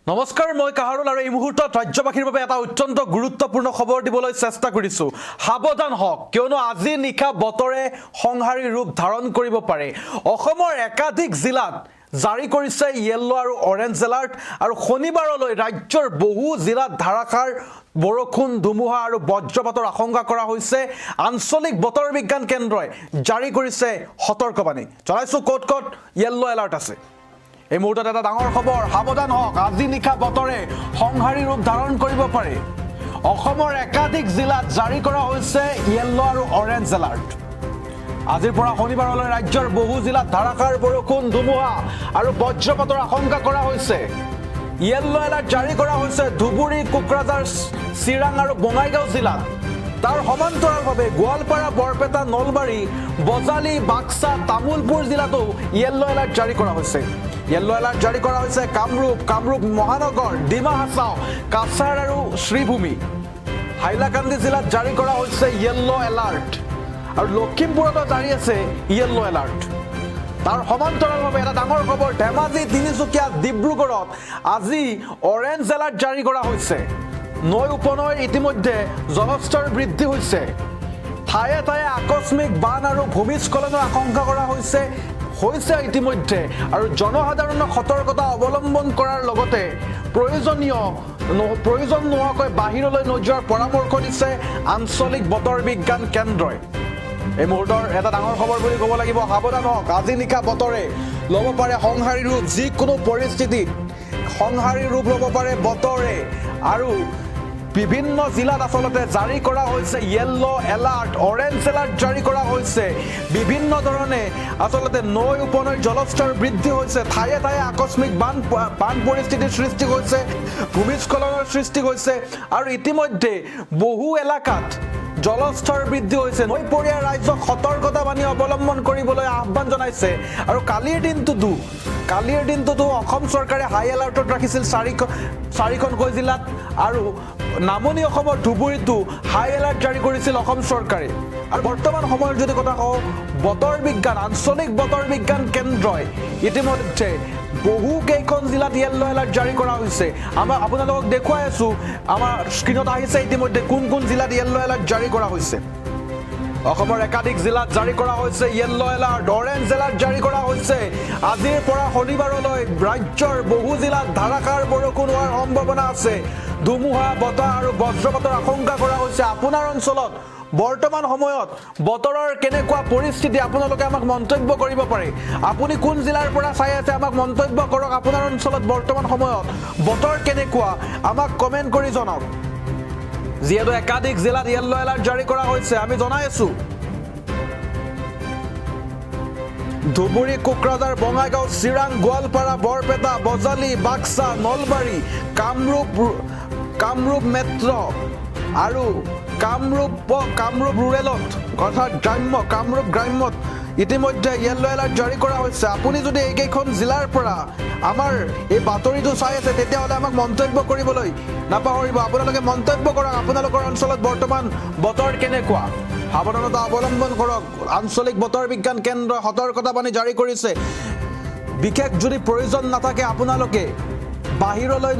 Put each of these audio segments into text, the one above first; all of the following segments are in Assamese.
নমস্কাৰ মই কাহাৰুল আৰু এই মুহূৰ্তত ৰাজ্যবাসীৰ বাবে এটা অত্যন্ত গুৰুত্বপূৰ্ণ খবৰ দিবলৈ চেষ্টা কৰিছো সাৱধান হওক কিয়নো আজি নিশা বতৰে সংহাৰী ৰূপ ধাৰণ কৰিব পাৰে অসমৰ একাধিক জিলাত জাৰি কৰিছে ইয়েলো আৰু অৰেঞ্জ এলাৰ্ট আৰু শনিবাৰলৈ ৰাজ্যৰ বহু জিলাত ধাৰাসাৰ বৰষুণ ধুমুহা আৰু বজ্ৰপাতৰ আশংকা কৰা হৈছে আঞ্চলিক বতৰ বিজ্ঞান কেন্দ্ৰই জাৰি কৰিছে সতৰ্কবাণী জনাইছো ক'ত ক'ত ইয়েলো এলাৰ্ট আছে এই মুহূৰ্তত এটা ডাঙৰ খবৰ সাৱধান হওক আজি নিশা বতৰে সংহাৰী ৰূপ ধাৰণ কৰিব পাৰে অসমৰ একাধিক জিলাত জাৰি কৰা হৈছে ইয়েলো আৰু অৰেঞ্জ এলাৰ্ট আজিৰ পৰা শনিবাৰলৈ ৰাজ্যৰ বহু জিলাত ধাৰাসাৰ বৰষুণ ধুমুহা আৰু বজ্ৰপাতৰ আশংকা কৰা হৈছে ইয়েলো এলাৰ্ট জাৰি কৰা হৈছে ধুবুৰী কোকৰাঝাৰ চিৰাং আৰু বঙাইগাঁও জিলাত তাৰ সমান্তৰালভাৱে গোৱালপাৰা বৰপেটা নলবাৰী বজালি বাক্সা তামুলপুৰ জিলাতো ইয়েলো এলাৰ্ট জাৰি কৰা হৈছে ইয়েলো এলাৰ্ট জাৰি কৰা হৈছে কামৰূপ মহানগৰ ডিমা হাছাও কাছাৰ আৰু শ্ৰীভূমি হাইলাকান্দি জিলাত জাৰি কৰা হৈছে ইয়েলো এলাৰ্ট আৰু লখিমপুৰতো জাৰি আছে ইয়েলো এলাৰ্ট তাৰ সমান্তৰালভাৱে এটা ডাঙৰ খবৰ ধেমাজি তিনিচুকীয়া ডিব্ৰুগড়ত আজি অৰেঞ্জ এলাৰ্ট জাৰি কৰা হৈছে নৈ উপনৈৰ ইতিমধ্যে জলস্তৰ বৃদ্ধি হৈছে ঠায়ে ঠায়ে আকস্মিক বান আৰু ভূমিস্খলনৰ আশংকা কৰা হৈছে ইতিমধ্যে আৰু জনসাধাৰণক সতৰ্কতা অৱলম্বন কৰাৰ লগতে প্ৰয়োজন নোহোৱাকৈ বাহিৰলৈ নোযোৱাৰ পৰামৰ্শ দিছে আঞ্চলিক বতৰ বিজ্ঞান কেন্দ্ৰই এই মুহূৰ্তৰ এটা ডাঙৰ খবৰ বুলি ক'ব লাগিব সাৱধান হওক আজি নিশা বতৰে ল'ব পাৰে সংহাৰী ৰূপ যিকোনো পৰিস্থিতিত সংহাৰী ৰূপ ল'ব পাৰে বতৰে আৰু বিভিন্ন জিলাত আসলতে জাৰি কৰা হৈছে ইয়েলো এলাৰ্ট অৰেঞ্জ এলাৰ্ট জাৰি কৰা হৈছে বিভিন্ন ধৰণে আসলতে নৈ উপনৈৰ জলস্তৰ বৃদ্ধি হৈছে ঠায়ে ঠায়ে আকস্মিক বান পৰিস্থিতিৰ সৃষ্টি হৈছে ভূমিস্খলনৰ সৃষ্টি হৈছে আৰু ইতিমধ্যে বহু এলেকাত জলস্তৰ বৃদ্ধি হৈছে নৈপৰীয়া ৰাজ্যক সতৰ্কতাবাণী অৱলম্বন কৰিবলৈ আহ্বান জনাইছে আৰু কালিৰ দিনটোতো অসম চৰকাৰে হাই এলাৰ্টত ৰাখিছিল চাৰিখনকৈ জিলাত আৰু নামনি অসমৰ ধুবুৰীতো হাই এলাৰ্ট জাৰি কৰিছিল অসম চৰকাৰে আৰু বৰ্তমান সময়ৰ যদি কথা কওঁ আঞ্চলিক বতৰ বিজ্ঞান কেন্দ্ৰই ইতিমধ্যে বহু কেইখন জিলাত ইয়েলো এলাৰ্ট জাৰি কৰা হৈছে আপোনালোকক দেখুৱাই আছো আমাৰ স্ক্ৰীনত আহিছে ইতিমধ্যে কোন জিলাত ইয়েলো এলাৰ্ট জাৰি কৰা হৈছে অসমৰ একাধিক জিলাত জাৰি কৰা হৈছে ইয়েলো এলাৰ্ট অৰেঞ্জ এলাৰ্ট জাৰি কৰা হৈছে আজিৰ পৰা শনিবাৰলৈ ৰাজ্যৰ বহু জিলাত ধাৰাসাৰ বৰষুণ হোৱাৰ সম্ভাৱনা আছে ধুমুহা বতাহ আৰু বজ্ৰপাতৰ আশংকা কৰা হৈছে আপোনাৰ অঞ্চলত বৰ্তমান সময়ত বতৰৰ কেনেকুৱা পৰিস্থিতি আপোনালোকে আমাক মন্তব্য কৰিব পাৰে আপুনি কোন জিলাৰ পৰা চাই আছে আমাক মন্তব্য কৰক আপোনাৰ অঞ্চলত বৰ্তমান সময়ত বতৰ কেনেকুৱা আমাক কমেন্ট কৰি জনাওক যিহেতু একাধিক জিলাত ইয়েলো এলাৰ্ট জাৰি কৰা হৈছে আমি জনাই আছো ধুবুৰী কোকৰাঝাৰ বঙাইগাঁও চিৰাং গোৱালপাৰা বৰপেটা বজালি বাক্সা নলবাৰী কামৰূপ মেট্ৰ' আৰু কামৰূপ ৰুৰেলত অৰ্থাৎ কামৰূপ গ্ৰাম্যত ইতিমধ্যে ইয়েলো এলাৰ্ট জাৰি কৰা হৈছে আপুনি যদি এইকেইখন জিলাৰ পৰা আমাৰ এই বাতৰিটো চাই আছে তেতিয়াহ'লে আমাক মন্তব্য কৰিবলৈ নাপাহৰিব আপোনালোকে মন্তব্য কৰক আপোনালোকৰ অঞ্চলত বৰ্তমান বতৰ কেনেকুৱা সাৱধানতা অৱলম্বন কৰক আঞ্চলিক বতৰ বিজ্ঞান কেন্দ্ৰই সতৰ্কতাবাণী জাৰি কৰিছে বিশেষ যদি প্ৰয়োজন নাথাকে আপোনালোকে বাহিৰলৈ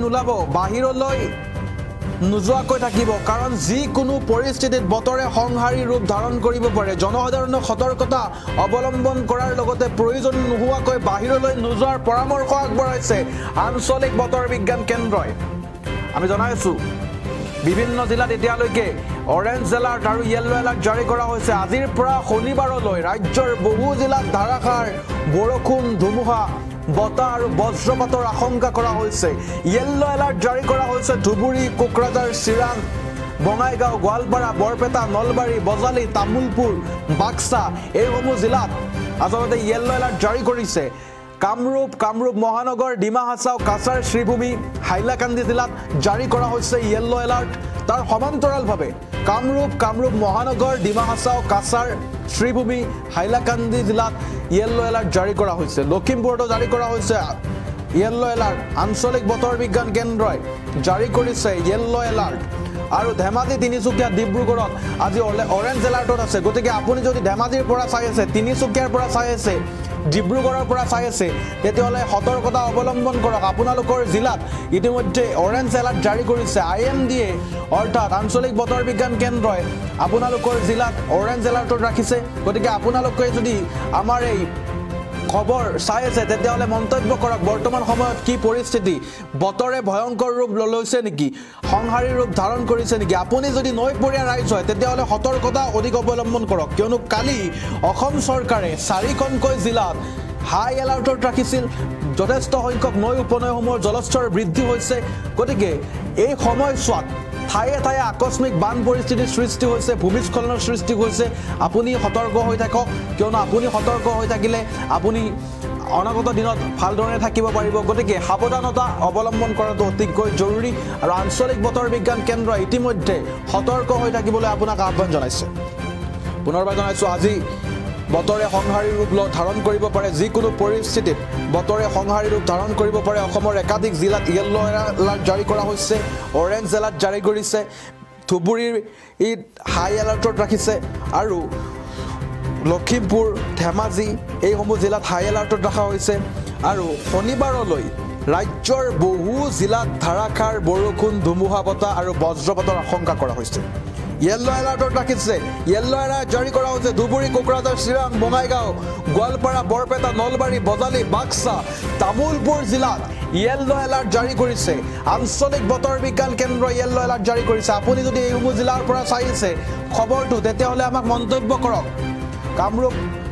নোযোৱাকৈ থাকিব কাৰণ যিকোনো পৰিস্থিতিত বতৰে সংহাৰী ৰূপ ধাৰণ কৰিব পাৰে জনসাধাৰণক সতৰ্কতা অৱলম্বন কৰাৰ লগতে প্ৰয়োজন নোহোৱাকৈ বাহিৰলৈ নোযোৱাৰ পৰামৰ্শ আগবঢ়াইছে আঞ্চলিক বতৰ বিজ্ঞান কেন্দ্ৰই আমি জনাই আছো বিভিন্ন জিলাত এতিয়ালৈকে অৰেঞ্জ এলাৰ্ট আৰু ইয়েলো এলাৰ্ট জাৰি কৰা হৈছে আজিৰ পৰা শনিবাৰলৈ ৰাজ্যৰ বহু জিলাত ধাৰাসাৰ বৰষুণ ধুমুহা বতাহ আৰু বজ্ৰপাতৰ আশংকা কৰা হৈছে ইয়েলো এলাৰ্ট জাৰি কৰা হৈছে ধুবুৰী কোকৰাঝাৰ চিৰাং বঙাইগাঁও গোৱালপাৰা বৰপেটা নলবাৰী বজালি তামুলপুৰ বাক্সা এইসমূহ জিলাত আচলতে ইয়েলো এলাৰ্ট জাৰি কৰিছে কামৰূপ মহানগৰ ডিমা হাছাও কাছাৰ শ্ৰীভূমি হাইলাকান্দি জিলাত জাৰি কৰা হৈছে ইয়েলো এলাৰ্ট তাৰ সমান্তৰালভাৱে কামৰূপ মহানগৰ ডিমা হাছাও কাছাৰ শ্ৰীভূমি হাইলাকান্দি জিলাত ইয়েলো এলাৰ্ট জাৰি কৰা হৈছে লখিমপুৰতো জাৰি কৰা হৈছে ইয়েলো এলাৰ্ট আঞ্চলিক বতৰ বিজ্ঞান কেন্দ্ৰই জাৰি কৰিছে ইয়েলো এলাৰ্ট আৰু ধেমাজি তিনিচুকীয়া ডিব্ৰুগড়ত আজি অৰেঞ্জ এলাৰ্টত আছে গতিকে আপুনি যদি ধেমাজিৰ পৰা চাই আছে তিনিচুকীয়াৰ পৰা চাই আছে ডিব্ৰুগড়ৰ পৰা চাই আছে তেতিয়াহ'লে সতৰ্কতা অৱলম্বন কৰক আপোনালোকৰ জিলাত ইতিমধ্যে অৰেঞ্জ এলাৰ্ট জাৰি কৰিছে IMDA অৰ্থাৎ আঞ্চলিক বতৰ বিজ্ঞান কেন্দ্ৰই আপোনালোকৰ জিলাত অৰেঞ্জ এলাৰ্টত ৰাখিছে গতিকে আপোনালোকে যদি আমাৰ এই খবৰ চাই আছে তেতিয়াহ'লে মন্তব্য কৰক বৰ্তমান সময়ত কি পৰিস্থিতি বতৰে ভয়ংকৰ ৰূপ লৈছে নেকি সংহাৰী ৰূপ ধাৰণ কৰিছে নেকি আপুনি যদি নৈপৰীয়া ৰাইজ হয় তেতিয়াহ'লে সতৰ্কতা অধিক অৱলম্বন কৰক কিয়নো কালি অসম চৰকাৰে 4খনকৈ জিলাত হাই এলাৰ্টত ৰাখিছিল যথেষ্ট সংখ্যক নৈ উপনৈসমূহৰ জলস্তৰ বৃদ্ধি হৈছে গতিকে এই সময়ছোৱাত ঠায়ে ঠায়ে আকস্মিক বান পৰিস্থিতিৰ সৃষ্টি হৈছে ভূমিস্খলনৰ সৃষ্টি হৈছে আপুনি সতৰ্ক হৈ থাকক কিয়নো আপুনি সতৰ্ক হৈ থাকিলে আপুনি অনাগত দিনত ভালদৰে থাকিব পাৰিব গতিকে সাৱধানতা অৱলম্বন কৰাটো অতিকৈ জৰুৰী আৰু আঞ্চলিক বতৰ বিজ্ঞান কেন্দ্ৰই ইতিমধ্যে সতৰ্ক হৈ থাকিবলৈ আপোনাক আহ্বান জনাইছে পুনৰবাৰ জনাইছোঁ আজি বতৰে সংহাৰী ৰূপ ধাৰণ কৰিব পাৰে যিকোনো পৰিস্থিতিত বতৰে সংহাৰী ৰূপ ধাৰণ কৰিব পাৰে অসমৰ একাধিক জিলাত ইয়েলো এলাৰ্ট জাৰি কৰা হৈছে অৰেঞ্জ এলাৰ্ট জাৰি কৰিছে ধুবুৰীৰ হাই এলাৰ্টত ৰাখিছে আৰু লখিমপুৰ ধেমাজি এইসমূহ জিলাত হাই এলাৰ্টত ৰখা হৈছে আৰু শনিবাৰলৈ ৰাজ্যৰ বহু জিলাত ধাৰাসাৰ বৰষুণ ধুমুহা বতাহ আৰু বজ্ৰপাতৰ আশংকা কৰা হৈছে येलो एलार्टत राखिছে येलो एलार्ट জাৰি কৰা হৈছে ধুবুৰী কোকৰাঝাৰ চিৰাং বঙাইগাঁও গোৱালপাৰা বৰপেটা নলবাৰী বজালী বাক্সা তামুলপুৰ জিলাত येलो एलार्ट জাৰি কৰিছে আঞ্চলিক বতৰ বিজ্ঞান কেন্দ্ৰ येलो एलार्ट জাৰি কৰিছে আপুনি যদি এইসমূহ জিলাৰ পৰা চাই আছে খবৰটো তেতিয়াহ'লে আমাক মন্তব্য কৰক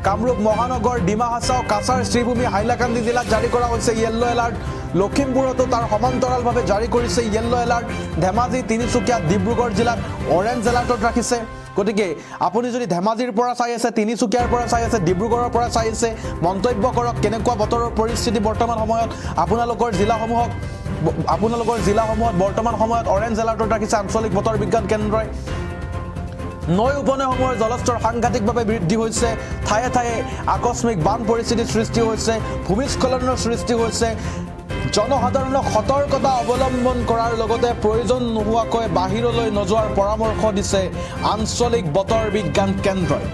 কামৰূপ মহানগৰ ডিমা হাছাও কাছাৰ শ্ৰীভূমি হাইলাকান্দি জিলাত জাৰি কৰা হৈছে येलो एलार्ट লখিমপুৰতো তাৰ সমান্তৰালভাৱে জাৰি কৰিছে येलो এলাৰ্ট ধেমাজি তিনিচুকীয়া ডিব্ৰুগড় জিলাত অৰেঞ্জ এলাৰ্টত ৰাখিছে গতিকে আপুনি যদি ধেমাজিৰ পৰা চাই আছে তিনিচুকীয়াৰ পৰা চাই আছে ডিব্ৰুগড়ৰ পৰা চাই আছে মন্তব্য কৰক কেনেকুৱা বতৰৰ পৰিস্থিতি বৰ্তমান সময়ত আপোনালোকৰ জিলাসমূহত বৰ্তমান সময়ত অৰেঞ্জ এলাৰ্টত ৰাখিছে আঞ্চলিক বতৰ বিজ্ঞান কেন্দ্ৰই নৈ উপনৈসমূহৰ জলস্তৰ সাংঘাতিকভাৱে বৃদ্ধি হৈছে ঠায়ে ঠায়ে আকস্মিক বান পৰিস্থিতিৰ সৃষ্টি হৈছে ভূমিস্খলনৰ সৃষ্টি হৈছে জনসাধাৰণক সতৰ্কতা অৱলম্বন কৰাৰ লগতে প্ৰয়োজন নোহোৱাকৈ বাহিৰলৈ নোযোৱাৰ পৰামৰ্শ দিছে আঞ্চলিক বতৰ বিজ্ঞান কেন্দ্ৰই